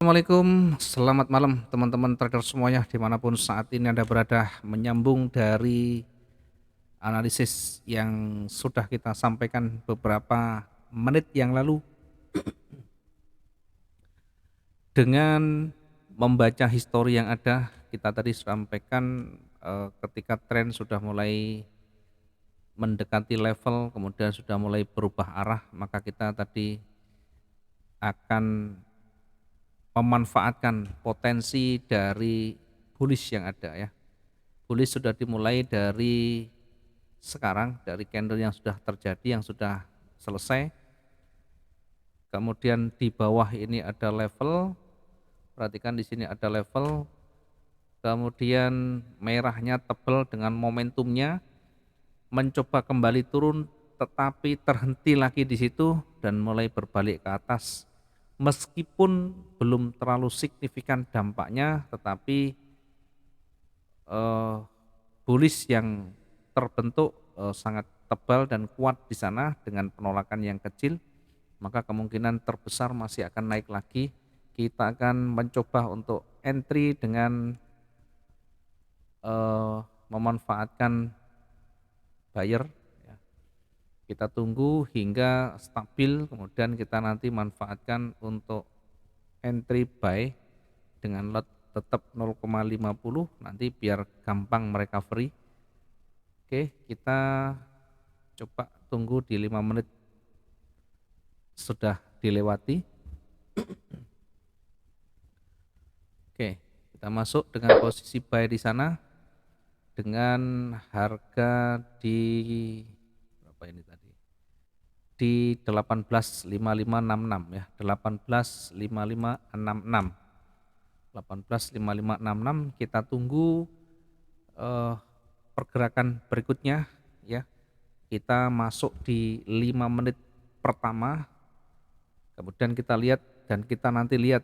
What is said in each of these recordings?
Assalamualaikum, selamat malam teman-teman trader semuanya dimanapun saat ini Anda berada, menyambung dari analisis yang sudah kita sampaikan beberapa menit yang lalu dengan membaca histori yang ada. Kita tadi sampaikan ketika tren sudah mulai mendekati level kemudian sudah mulai berubah arah, maka kita tadi akan memanfaatkan potensi dari bullish yang ada ya. Bullish sudah dimulai dari sekarang, dari candle yang sudah terjadi, yang sudah selesai. Kemudian di bawah ini ada level, perhatikan di sini ada level. Kemudian merahnya tebal dengan momentumnya, mencoba kembali turun, tetapi terhenti lagi di situ dan mulai berbalik ke atas. Meskipun belum terlalu signifikan dampaknya, tetapi bullish yang terbentuk sangat tebal dan kuat di sana dengan penolakan yang kecil, maka kemungkinan terbesar masih akan naik lagi. Kita akan mencoba untuk entry dengan memanfaatkan buyer ya. Kita tunggu hingga stabil, kemudian kita nanti manfaatkan untuk entry buy dengan lot tetap 0,50 nanti biar gampang merecovery. Oke, kita coba tunggu di 5 menit sudah dilewati. Oke, kita masuk dengan posisi buy di sana dengan harga di berapa ini tadi? Di 18.5566 ya, 18.5566. 18.5566 kita tunggu pergerakan berikutnya ya. Kita masuk di 5 menit pertama, kemudian kita lihat dan kita nanti lihat.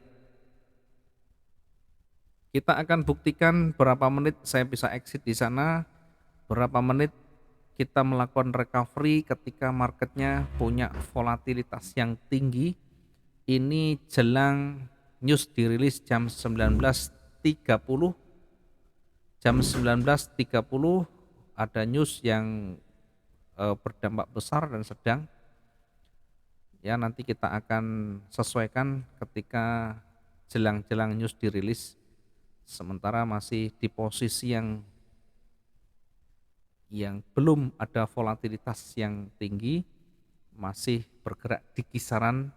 Kita akan buktikan berapa menit saya bisa exit di sana, berapa menit kita melakukan recovery ketika marketnya punya volatilitas yang tinggi. Ini jelang news dirilis jam 19.30. Jam 19.30 ada news yang berdampak besar dan sedang. Ya, nanti kita akan sesuaikan ketika jelang-jelang news dirilis. Sementara masih di posisi yang belum ada volatilitas yang tinggi, masih bergerak di kisaran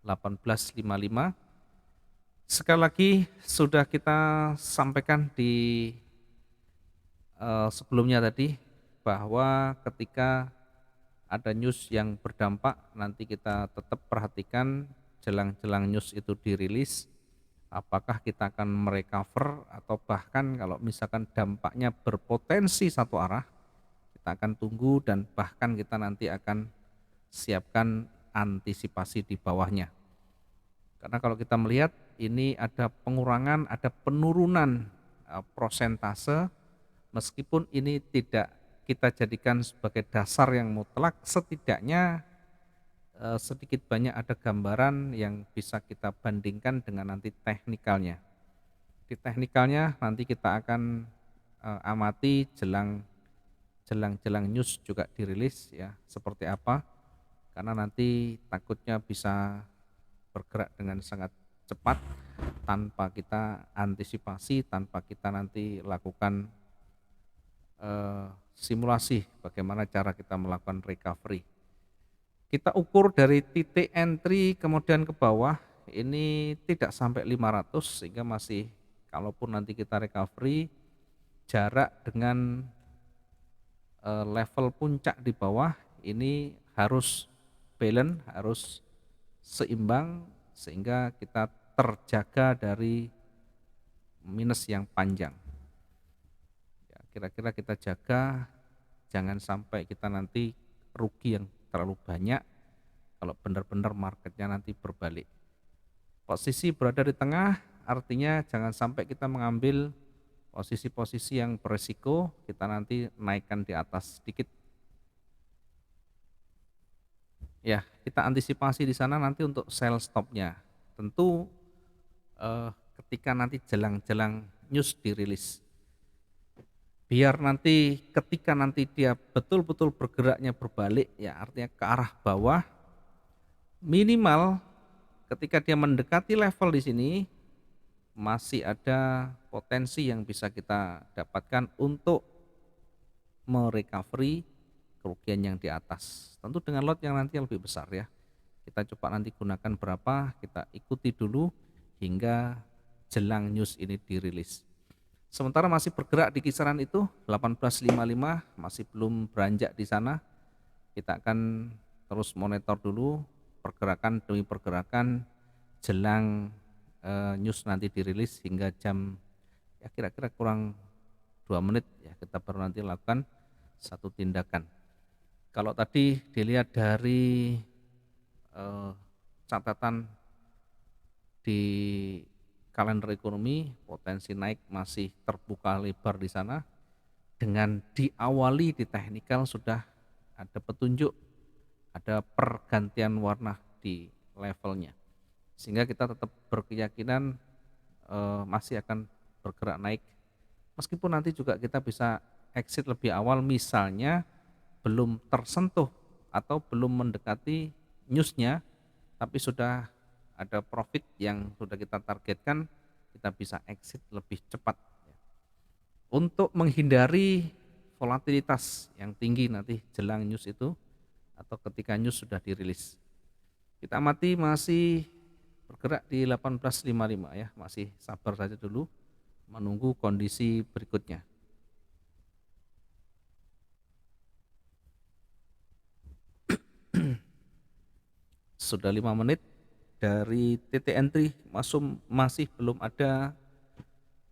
18.55. Sekali lagi sudah kita sampaikan di sebelumnya tadi bahwa ketika ada news yang berdampak, nanti kita tetap perhatikan jelang-jelang news itu dirilis, apakah kita akan merecover atau bahkan kalau misalkan dampaknya berpotensi satu arah, kita akan tunggu dan bahkan kita nanti akan siapkan antisipasi di bawahnya. Karena kalau kita melihat ini ada pengurangan, ada penurunan prosentase, meskipun ini tidak kita jadikan sebagai dasar yang mutlak, setidaknya sedikit banyak ada gambaran yang bisa kita bandingkan dengan nanti teknikalnya. Di teknikalnya nanti kita akan amati jelang news juga dirilis ya seperti apa, karena nanti takutnya bisa bergerak dengan sangat cepat tanpa kita antisipasi, tanpa kita nanti lakukan simulasi bagaimana cara kita melakukan recovery. Kita ukur dari titik entry kemudian ke bawah ini tidak sampai 500, sehingga masih kalaupun nanti kita recovery jarak dengan level puncak di bawah ini harus balance, harus seimbang sehingga kita terjaga dari minus yang panjang. Ya, kira-kira kita jaga jangan sampai kita nanti rugi yang terlalu banyak kalau benar-benar marketnya nanti berbalik. Posisi berada di tengah artinya jangan sampai kita mengambil posisi-posisi yang beresiko, kita nanti naikkan di atas sedikit. Ya, kita antisipasi di sana nanti untuk sell stopnya. Tentu ketika nanti jelang-jelang news dirilis. Biar nanti ketika nanti dia betul-betul bergeraknya berbalik, ya artinya ke arah bawah, minimal ketika dia mendekati level di sini, masih ada potensi yang bisa kita dapatkan untuk merecovery kerugian yang di atas. Tentu dengan lot yang nanti lebih besar ya. Kita coba nanti gunakan berapa, kita ikuti dulu hingga jelang news ini dirilis. Sementara masih bergerak di kisaran itu 18.55, masih belum beranjak di sana. Kita akan terus monitor dulu pergerakan demi pergerakan jelang news nanti dirilis hingga jam ya kira-kira kurang 2 menit ya kita baru nanti lakukan satu tindakan. Kalau tadi dilihat dari catatan di kalender ekonomi, potensi naik masih terbuka lebar di sana. Dengan diawali di teknikal sudah ada petunjuk, ada pergantian warna di levelnya. Sehingga kita tetap berkeyakinan masih akan bergerak naik. Meskipun nanti juga kita bisa exit lebih awal misalnya belum tersentuh atau belum mendekati newsnya, tapi sudah ada profit yang sudah kita targetkan, kita bisa exit lebih cepat. Untuk menghindari volatilitas yang tinggi nanti jelang news itu atau ketika news sudah dirilis. Kita amati masih bergerak di 18.55 ya, masih sabar saja dulu menunggu kondisi berikutnya. Sudah 5 menit dari titik entry masih belum ada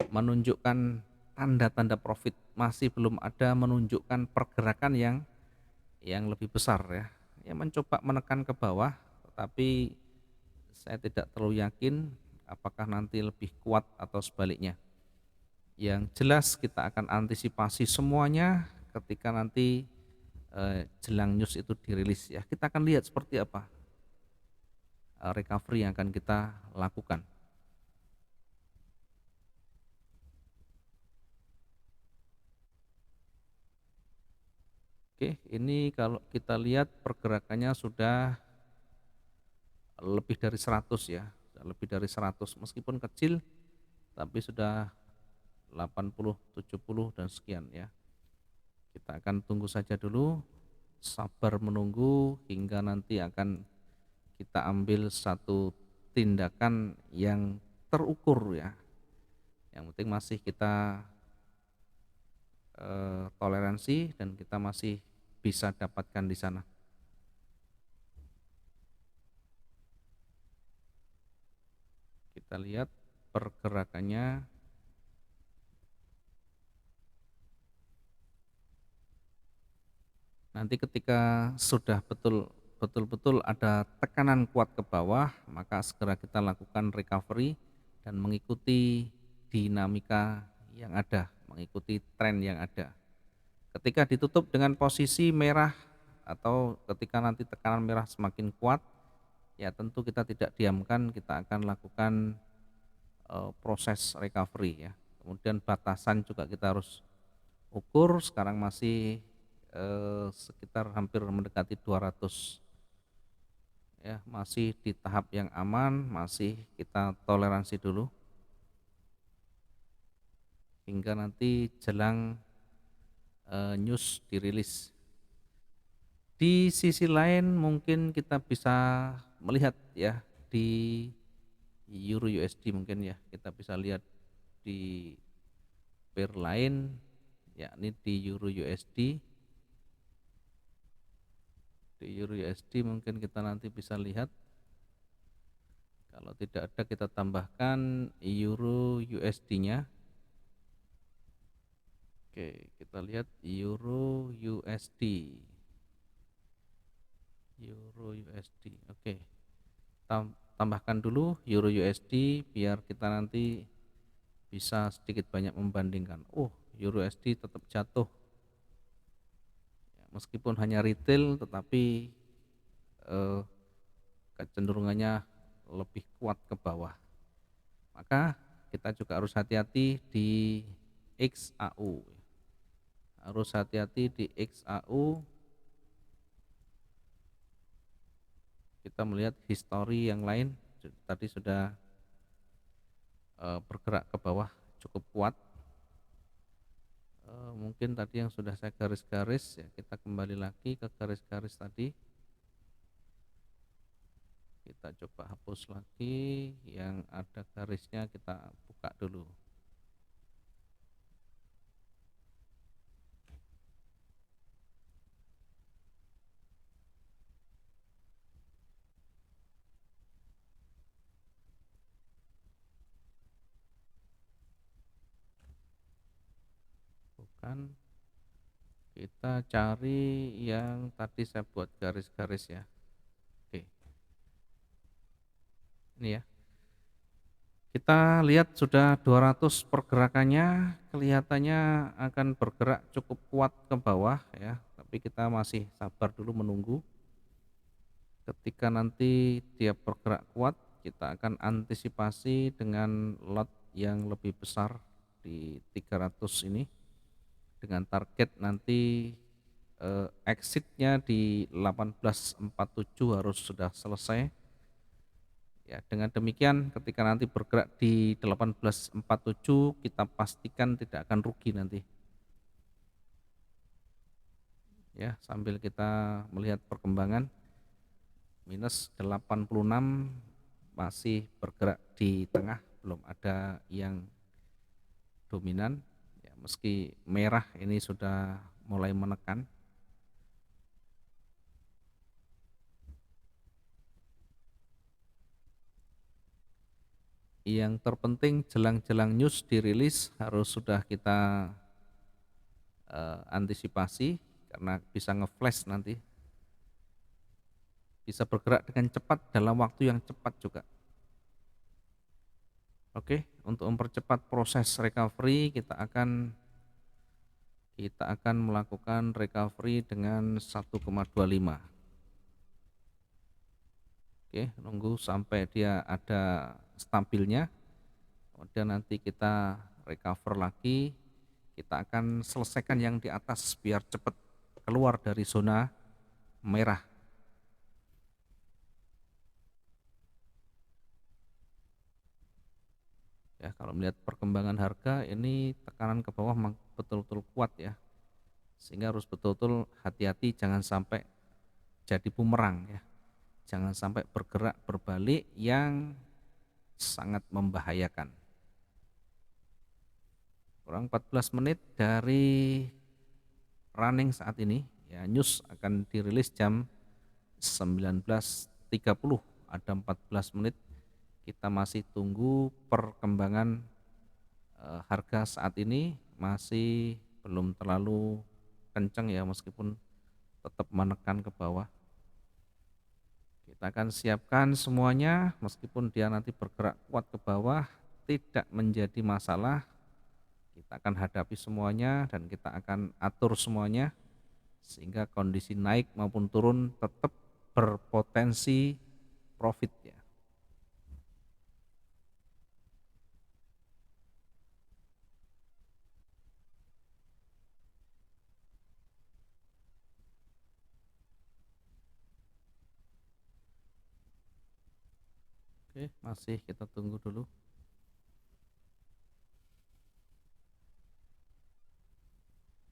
menunjukkan tanda-tanda profit, masih belum ada menunjukkan pergerakan yang lebih besar ya. Ya mencoba menekan ke bawah, tetapi saya tidak terlalu yakin apakah nanti lebih kuat atau sebaliknya. Yang jelas kita akan antisipasi semuanya ketika nanti jelang news itu dirilis ya. Kita akan lihat seperti apa recovery yang akan kita lakukan. Oke, ini kalau kita lihat pergerakannya sudah lebih dari 100 ya, lebih dari 100 meskipun kecil tapi sudah 80, 70 dan sekian ya. Kita akan tunggu saja dulu, sabar menunggu hingga nanti akan kita ambil satu tindakan yang terukur ya. Yang penting masih kita toleransi dan kita masih bisa dapatkan di sana. Kita lihat pergerakannya. Nanti ketika sudah betul-betul ada tekanan kuat ke bawah, maka segera kita lakukan recovery dan mengikuti dinamika yang ada, mengikuti tren yang ada. Ketika ditutup dengan posisi merah atau ketika nanti tekanan merah semakin kuat, ya tentu kita tidak diamkan, kita akan lakukan proses recovery ya. Kemudian batasan juga kita harus ukur, sekarang masih sekitar hampir mendekati 200 ya, masih di tahap yang aman, masih kita toleransi dulu hingga nanti jelang news dirilis. Di sisi lain mungkin kita bisa melihat ya di Euro USD mungkin ya, kita bisa lihat di pair lain yakni di Euro USD. Di Euro USD mungkin kita nanti bisa lihat, kalau tidak ada kita tambahkan Euro USD nya. Oke, kita lihat Euro USD. Euro USD. Oke. Tambahkan dulu Euro USD biar kita nanti bisa sedikit banyak membandingkan. Euro USD tetap jatuh. Meskipun hanya retail tetapi kecenderungannya lebih kuat ke bawah. Maka maka kita juga harus hati-hati di XAU. Harus hati-hati di XAU. Kita melihat histori yang lain tadi sudah bergerak ke bawah cukup kuat. Mungkin tadi yang sudah saya garis-garis ya, kita kembali lagi ke garis-garis tadi. Kita coba hapus lagi, yang ada garisnya kita buka dulu. Bukan, kita cari yang tadi saya buat garis-garis ya. Oke, ini ya. Kita lihat sudah 200 pergerakannya, kelihatannya akan bergerak cukup kuat ke bawah ya, tapi kita masih sabar dulu menunggu. Ketika nanti dia bergerak kuat, kita akan antisipasi dengan lot yang lebih besar di 300 ini, dengan target nanti exitnya di 1847 harus sudah selesai. Ya, dengan demikian ketika nanti bergerak di 1847 kita pastikan tidak akan rugi nanti. Ya, sambil kita melihat perkembangan minus 86 masih bergerak di tengah, belum ada yang dominan. Ya, meski merah ini sudah mulai menekan. Yang terpenting jelang-jelang news dirilis harus sudah kita antisipasi, karena bisa nge-flash nanti, bisa bergerak dengan cepat dalam waktu yang cepat juga. Oke, untuk mempercepat proses recovery kita akan melakukan recovery dengan 1,25. Oke, nunggu sampai dia ada stabilnya, kemudian nanti kita recover lagi. Kita akan selesaikan yang di atas biar cepat keluar dari zona merah. Ya, kalau melihat perkembangan harga ini tekanan ke bawah betul-betul kuat ya, sehingga harus betul-betul hati-hati jangan sampai jadi bumerang ya, jangan sampai bergerak berbalik yang sangat membahayakan. Kurang 14 menit dari running saat ini ya, news akan dirilis jam 19.30, ada 14 menit. Kita masih tunggu perkembangan harga saat ini, masih belum terlalu kencang ya, meskipun tetap menekan ke bawah. Kita akan siapkan semuanya, meskipun dia nanti bergerak kuat ke bawah tidak menjadi masalah. Kita akan hadapi semuanya dan kita akan atur semuanya sehingga kondisi naik maupun turun tetap berpotensi profit ya. Oke, masih kita tunggu dulu.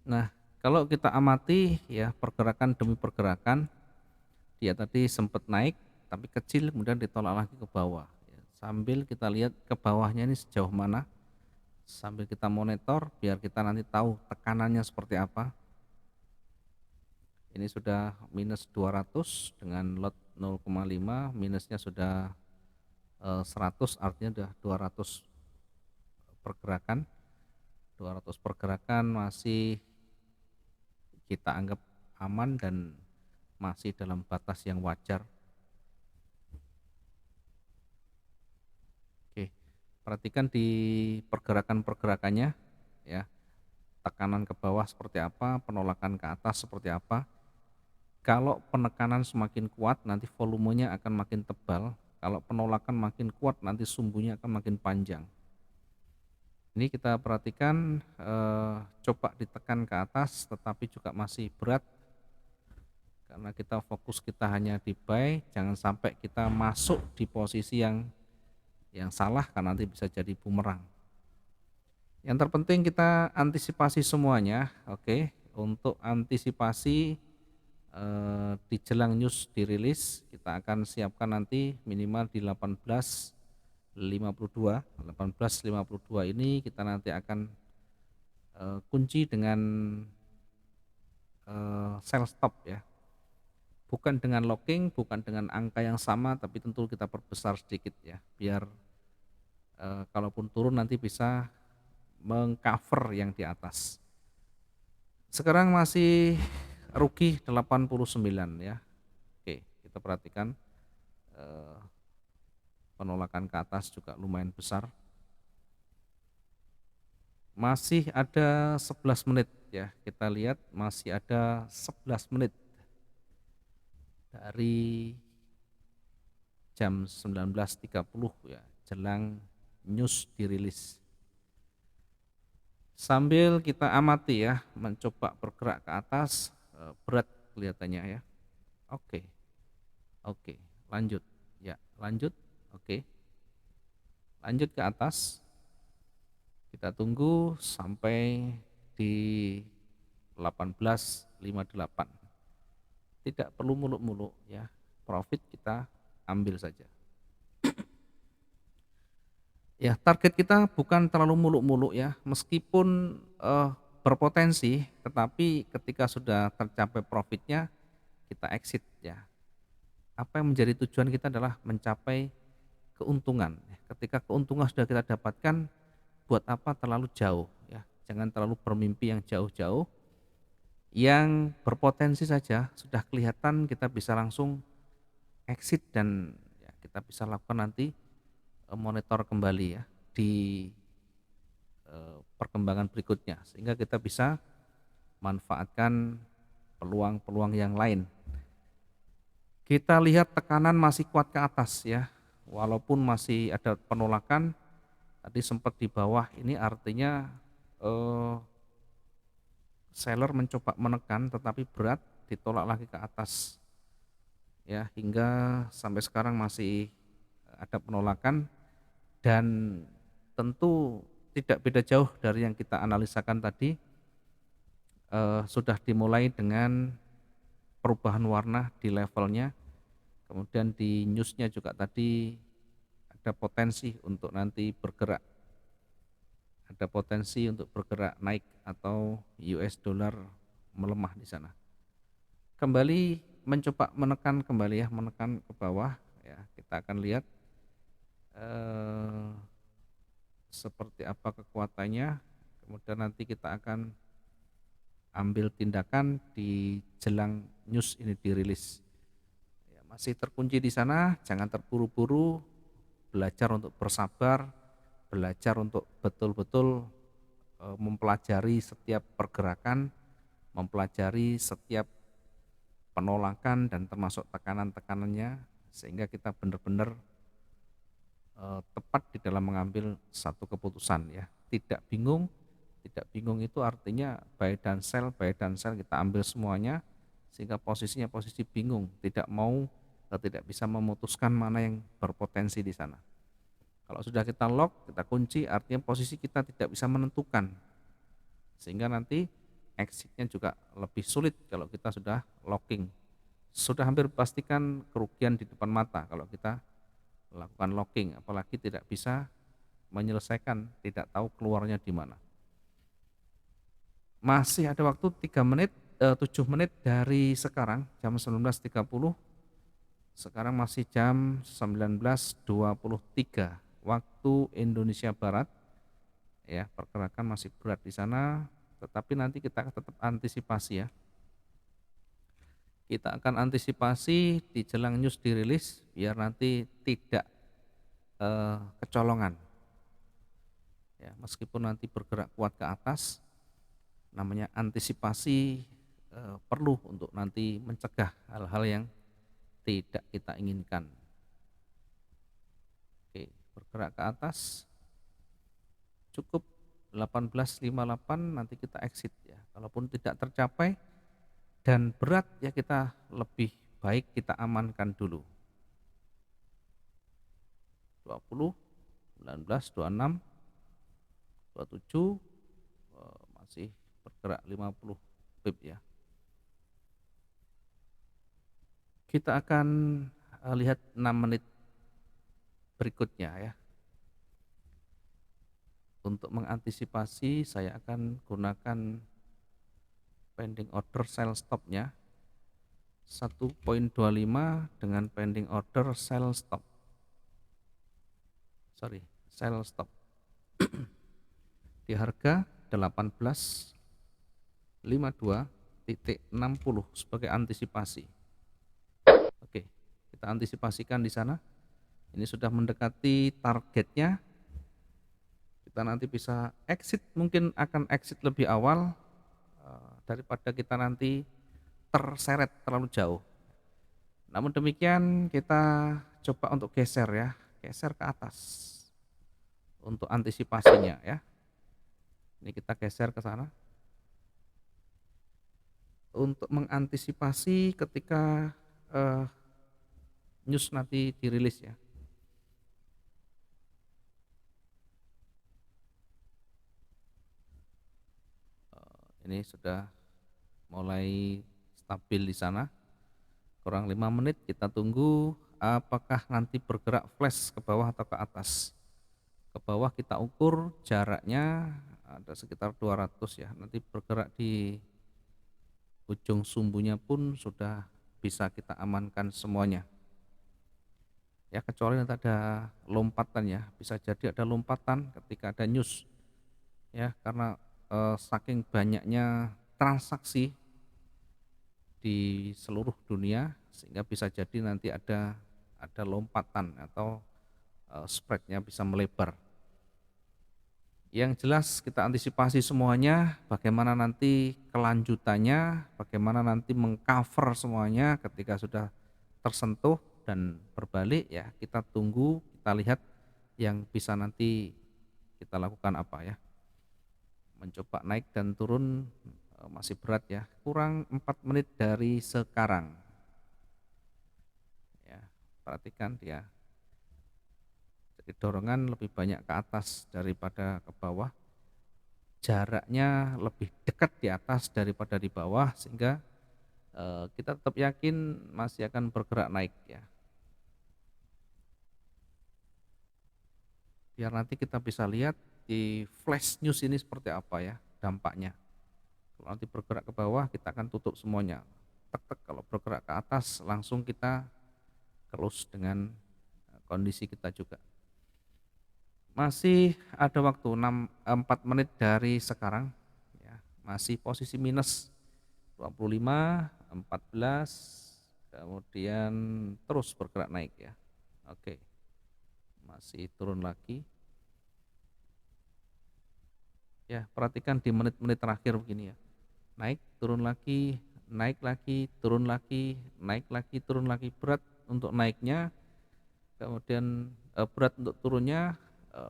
Nah, kalau kita amati ya pergerakan demi pergerakan, dia tadi sempat naik tapi kecil kemudian ditolak lagi ke bawah. Ya, sambil kita lihat ke bawahnya ini sejauh mana, sambil kita monitor biar kita nanti tahu tekanannya seperti apa. Ini sudah minus 200 dengan lot 0,5, minusnya sudah 100, artinya sudah 200 pergerakan. 200 pergerakan masih kita anggap aman dan masih dalam batas yang wajar. Oke, perhatikan di pergerakan-pergerakannya ya, tekanan ke bawah seperti apa, penolakan ke atas seperti apa. Kalau penekanan semakin kuat nanti volumenya akan makin tebal, Kalau penolakan makin kuat nanti sumbunya akan makin panjang. Ini kita perhatikan, coba ditekan ke atas tetapi juga masih berat karena kita fokus kita hanya di buy, jangan sampai kita masuk di posisi yang salah karena nanti bisa jadi bumerang. Yang terpenting kita antisipasi semuanya, oke. Untuk antisipasi, di jelang news dirilis, kita akan siapkan nanti minimal di 18.52, 18.52 ini kita nanti akan, kunci dengan, sell stop ya. Bukan dengan locking, bukan dengan angka yang sama, tapi tentu kita perbesar sedikit ya, biar, kalaupun turun nanti bisa meng-cover yang di atas. Sekarang masih rugi 89 ya. Oke, kita perhatikan, eee, penolakan ke atas juga lumayan besar. Masih ada 11 menit ya, kita lihat masih ada 11 menit dari jam 19.30 ya, jelang news dirilis. Sambil kita amati ya, mencoba bergerak ke atas, berat kelihatannya ya. Oke oke, lanjut, ya lanjut, oke. Lanjut ke atas, kita tunggu sampai di 18.58. Tidak perlu muluk-muluk ya, profit kita ambil saja. Ya, target kita bukan terlalu muluk-muluk ya, meskipun, berpotensi, tetapi ketika sudah tercapai profitnya, kita exit ya. Apa yang menjadi tujuan kita adalah mencapai keuntungan. Ketika keuntungan sudah kita dapatkan, buat apa terlalu jauh ya, jangan terlalu bermimpi yang jauh-jauh, yang berpotensi saja sudah kelihatan kita bisa langsung exit dan ya kita bisa lakukan nanti, monitor kembali ya di, perkembangan berikutnya sehingga kita bisa manfaatkan peluang-peluang yang lain. Kita lihat tekanan masih kuat ke atas ya, walaupun masih ada penolakan, tadi sempat di bawah ini artinya, eee, seller mencoba menekan tetapi berat, ditolak lagi ke atas ya, hingga sampai sekarang masih ada penolakan dan tentu tidak beda jauh dari yang kita analisakan tadi, sudah dimulai dengan perubahan warna di levelnya, kemudian di news-nya juga tadi ada potensi untuk nanti bergerak, ada potensi untuk bergerak naik atau US dollar melemah di sana. Kembali mencoba menekan kembali ya, menekan ke bawah ya, kita akan lihat, eee, seperti apa kekuatannya, kemudian nanti kita akan ambil tindakan di jelang news ini dirilis. Ya, masih terkunci di sana, jangan terburu-buru, belajar untuk bersabar, belajar untuk betul-betul, mempelajari setiap pergerakan, mempelajari setiap penolakan dan termasuk tekanan-tekanannya sehingga kita benar-benar, tepat di dalam mengambil satu keputusan ya. Tidak bingung, tidak bingung itu artinya buy dan sell kita ambil semuanya sehingga posisinya posisi bingung, tidak mau, tidak bisa memutuskan mana yang berpotensi di sana. Kalau sudah kita lock, kita kunci artinya posisi kita tidak bisa menentukan. Sehingga nanti exit-nya juga lebih sulit kalau kita sudah locking. Sudah hampir pastikan kerugian di depan mata kalau kita lakukan locking, apalagi tidak bisa menyelesaikan, tidak tahu keluarnya di mana. Masih ada waktu 3 menit, 7 menit dari sekarang jam 19.30, sekarang masih jam 19.23 waktu Indonesia Barat ya, pergerakan masih berat di sana, tetapi nanti kita tetap antisipasi ya. Kita akan antisipasi di jelang news dirilis biar nanti tidak, kecolongan ya, meskipun nanti bergerak kuat ke atas, namanya antisipasi, perlu untuk nanti mencegah hal-hal yang tidak kita inginkan. bergerak ke atas cukup 18.58, nanti kita exit ya. Kalaupun tidak tercapai dan berat ya, kita lebih baik kita amankan dulu. 20, 19, 26, 27, masih bergerak 50 pip ya. Kita akan lihat 6 menit berikutnya ya. Untuk mengantisipasi saya akan gunakan pending order sell stopnya 1.25 dengan pending order sell stop. Sell stop di harga 18.52.60 sebagai antisipasi. Oke, kita antisipasikan di sana. Ini sudah mendekati targetnya. Kita nanti bisa exit, mungkin akan exit lebih awal daripada kita nanti terseret terlalu jauh. Namun demikian kita coba untuk geser ya, geser ke atas untuk antisipasinya ya. Ini kita geser ke sana untuk mengantisipasi ketika news nanti dirilis ya. Ini sudah mulai stabil di sana. Kurang 5 menit kita tunggu apakah nanti bergerak flash ke bawah atau ke atas. Ke bawah kita ukur jaraknya ada sekitar 200 ya. Nanti bergerak di ujung sumbunya pun sudah bisa kita amankan semuanya. Ya, kecuali nanti ada lompatan ya, bisa jadi ada lompatan ketika ada news. Ya, karena saking banyaknya transaksi di seluruh dunia sehingga bisa jadi nanti ada lompatan atau spreadnya bisa melebar. Yang jelas kita antisipasi semuanya, bagaimana nanti kelanjutannya, bagaimana nanti mengcover semuanya ketika sudah tersentuh dan berbalik ya, kita tunggu, kita lihat yang bisa nanti kita lakukan apa ya. Mencoba naik dan turun masih berat ya, kurang 4 menit dari sekarang. Ya, perhatikan dia. Jadi dorongan lebih banyak ke atas daripada ke bawah. Jaraknya lebih dekat di atas daripada di bawah sehingga kita tetap yakin masih akan bergerak naik ya. Biar nanti kita bisa lihat di flash news ini seperti apa ya dampaknya. Kalau nanti bergerak ke bawah kita akan tutup semuanya. Tek-tek, kalau bergerak ke atas langsung kita close dengan kondisi kita juga. Masih ada waktu 4 menit dari sekarang ya, masih posisi minus 25, 14, kemudian terus bergerak naik ya. Oke, masih turun lagi ya, perhatikan di menit-menit terakhir begini ya, naik turun lagi, naik lagi, turun lagi, naik lagi, turun lagi. Berat untuk naiknya, kemudian berat untuk turunnya,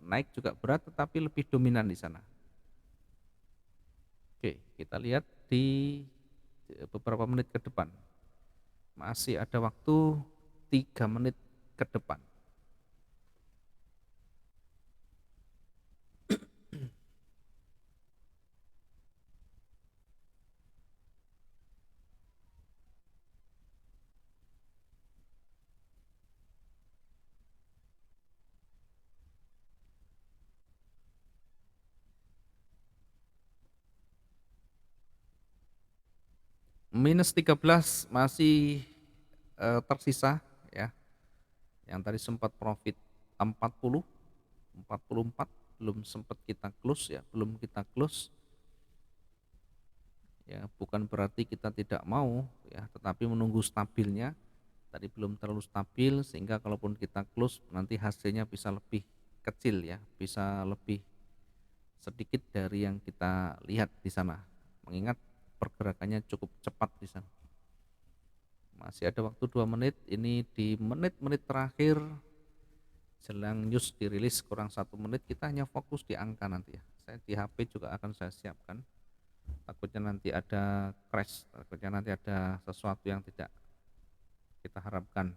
naik juga berat tetapi lebih dominan di sana. Oke, kita lihat di beberapa menit ke depan. Masih ada waktu 3 menit ke depan. Minus 13 masih tersisa ya. Yang tadi sempat profit 40, 44 belum sempat kita close ya, belum kita close. Ya, bukan berarti kita tidak mau ya, tetapi menunggu stabilnya. Tadi belum terlalu stabil sehingga kalaupun kita close nanti hasilnya bisa lebih kecil ya, bisa lebih sedikit dari yang kita lihat di sana. Mengingat pergerakannya cukup cepat di sana. Masih ada waktu 2 menit, ini di menit-menit terakhir jelang news dirilis kurang 1 menit, kita hanya fokus di angka nanti ya. Saya di HP juga akan saya siapkan, takutnya nanti ada crash, takutnya nanti ada sesuatu yang tidak kita harapkan.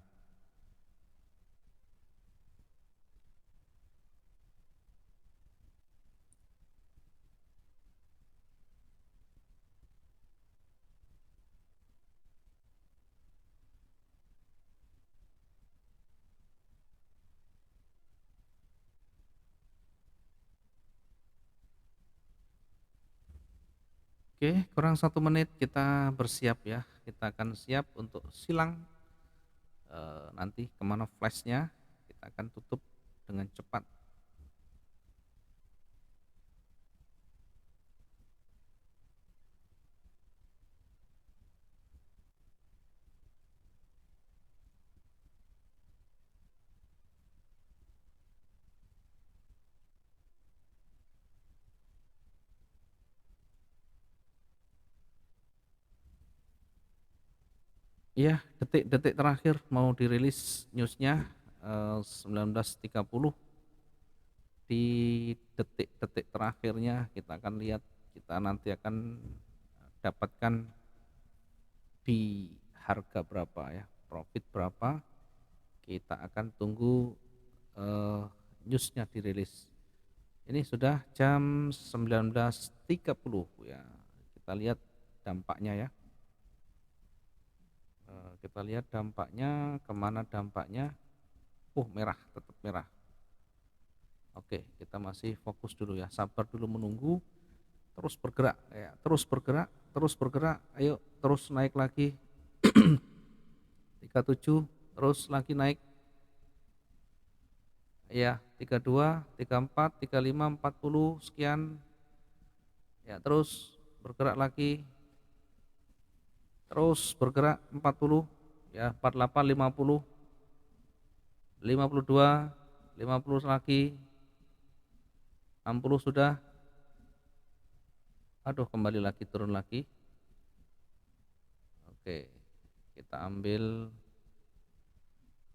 Oke, kurang 1 menit kita bersiap ya. Kita akan siap untuk silang nanti kemana flashnya, kita akan tutup dengan cepat. Iya, detik-detik terakhir mau dirilis newsnya 19.30. Di detik-detik terakhirnya kita akan lihat, kita nanti akan dapatkan di harga berapa ya, profit berapa. Kita akan tunggu newsnya dirilis. Ini sudah jam 19.30 ya. Kita lihat dampaknya ya. Kita lihat dampaknya, kemana dampaknya. Merah, tetap merah. Oke, kita masih fokus dulu ya, sabar dulu menunggu. Terus bergerak ya, terus bergerak, terus bergerak. Ayo terus naik lagi. 37, terus lagi naik ya, 32, 34, 35, 40 sekian ya, terus bergerak lagi, terus bergerak 40 ya, 48, 50, 52, 50 lagi, 60 sudah. Aduh, kembali lagi, turun lagi. Oke, kita ambil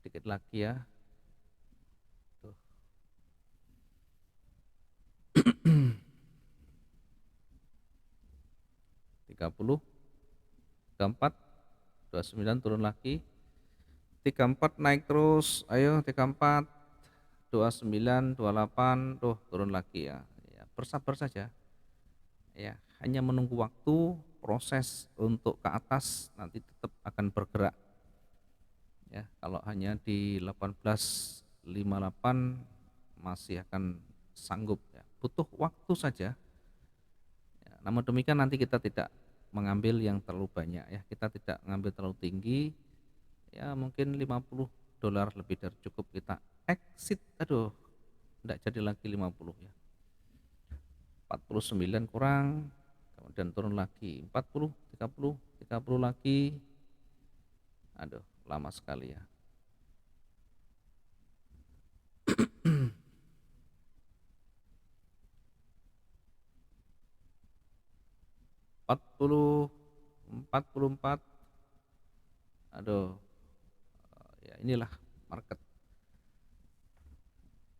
dikit lagi ya. Tuh. 30, 34, 29, turun lagi. 34 naik terus, ayo 34, 29, 28, tuh turun lagi ya. Ya, bersabar saja. Ya, hanya menunggu waktu, proses untuk ke atas nanti tetap akan bergerak. Ya, kalau hanya di 18.58 masih akan sanggup ya. Butuh waktu saja. Ya, namun demikian nanti kita tidak mengambil yang terlalu banyak ya. Kita tidak mengambil terlalu tinggi. Ya, mungkin $50 lebih dari cukup, kita exit. Aduh, tidak jadi lagi 50 ya. 49 kurang, kemudian turun lagi 40, 30, 30 lagi. Aduh, lama sekali ya. 40, 44. Aduh, ya inilah market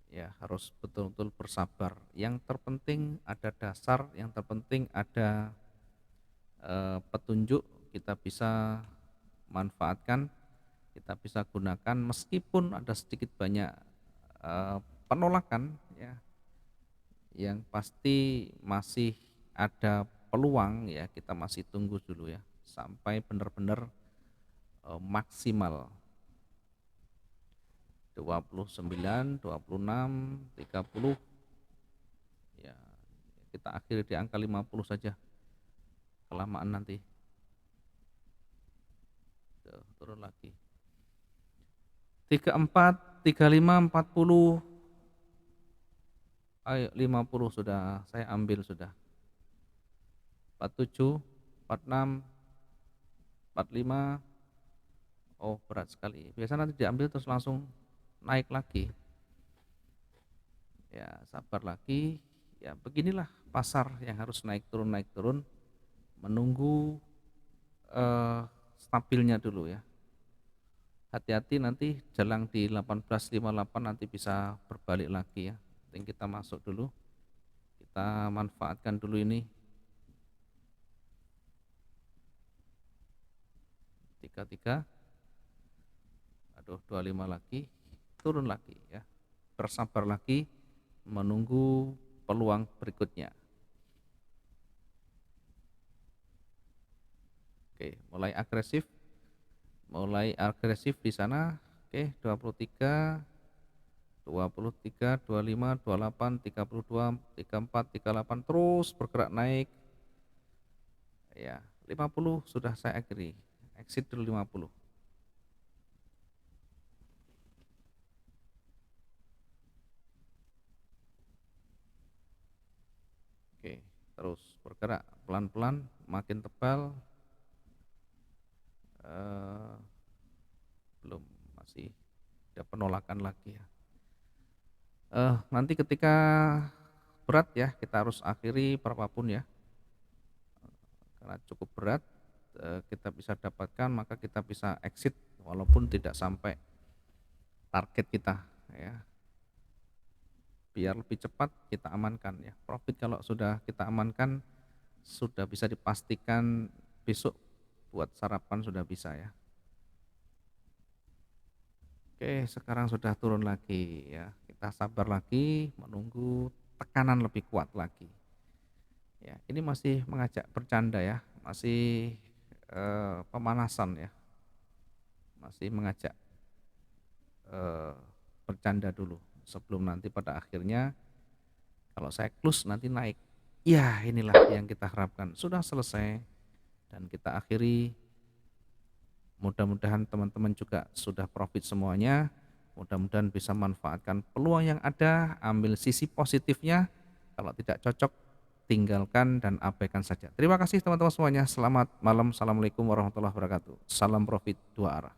ya, harus betul-betul bersabar. Yang terpenting ada dasar, yang terpenting ada petunjuk, kita bisa manfaatkan, kita bisa gunakan meskipun ada sedikit banyak penolakan ya, yang pasti masih ada peluang ya, kita masih tunggu dulu ya sampai benar-benar maksimal. 29, 26, 30 ya, kita akhiri di angka 50 saja, kelamaan nanti. Tuh, turun lagi 34, 35, 40. Ayo 50 sudah saya ambil sudah. 47, 46, 45. Oh, berat sekali. Biasa nanti diambil terus langsung naik lagi. Ya, sabar lagi. Ya, beginilah pasar yang harus naik turun, menunggu stabilnya dulu ya. hati-hati nanti jelang di 18.58 nanti bisa berbalik lagi ya. Penting kita masuk dulu, kita manfaatkan dulu ini 33, aduh 25 lagi, turun lagi ya. Bersabar lagi menunggu peluang berikutnya. Oke, mulai agresif di sana. Oke, 23, 23, 25, 28, 32, 34, 38 terus bergerak naik. Ya, 50 sudah saya akhiri. Exit dulu 50. Oke, terus bergerak pelan-pelan makin tebal. Belum, masih ada penolakan lagi ya. Nanti ketika berat ya kita harus akhiri berapapun ya, karena cukup berat kita bisa dapatkan, maka kita bisa exit walaupun tidak sampai target kita ya, biar lebih cepat kita amankan ya. Profit kalau sudah kita amankan sudah bisa dipastikan besok buat sarapan sudah bisa ya. Oke, sekarang sudah turun lagi ya. Kita sabar lagi menunggu tekanan lebih kuat lagi. Ya, ini masih mengajak bercanda ya, masih pemanasan ya. Masih mengajak bercanda dulu sebelum nanti pada akhirnya kalau saya close nanti naik. Ya, inilah yang kita harapkan. Sudah selesai dan kita akhiri. Mudah-mudahan teman-teman juga sudah profit semuanya. Mudah-mudahan bisa manfaatkan peluang yang ada, ambil sisi positifnya. Kalau tidak cocok, tinggalkan dan abaikan saja. Terima kasih teman-teman semuanya. Selamat malam. Assalamualaikum warahmatullahi wabarakatuh. Salam profit dua arah.